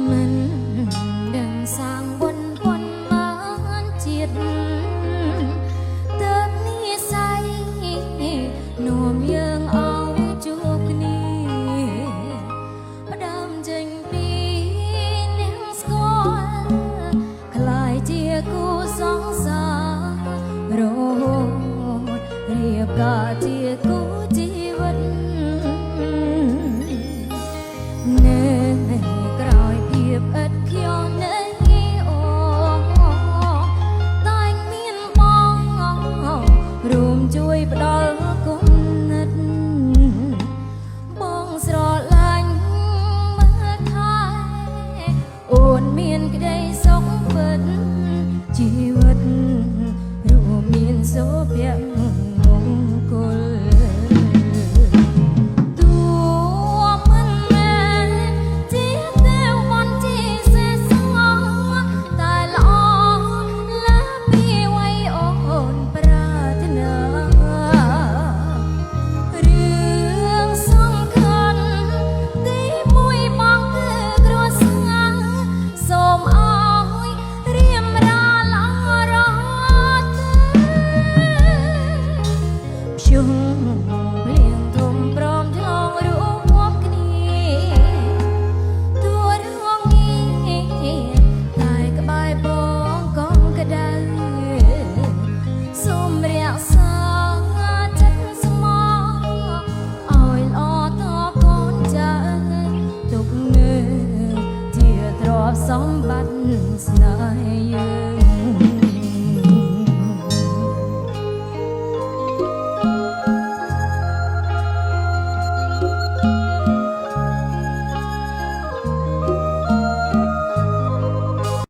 មិនដឹងសាងបុណ្យប៉ុន្មានជាតិទើបនិស្ស័យនាំយើងឲ្យជួបគ្នាផ្ដើមចេញពីអ្នកស្គាល់ក្លាយជាគូសង្សាររហូតរៀបការជាគូជីវិតក្រោយភាពឥតខ្យល់នៃអូតែងមានបងរួមជួយផ្ដល់គុណិតបងស្រឡាញ់មើលថែអូនមានក្តីសុខពិតជីវិតរួមមានសុភមង្គលភ្លៀងធំព្រមឆ្លងរួមគ្នាទួរងងាតែក្បែរបងកងក្ដៅសូមរក្សាចិត្តស្មោះឲ្យល្អតកូនចៅទុកងើជាទ្រព្យសម្បត្តិស្នេហ៍យើង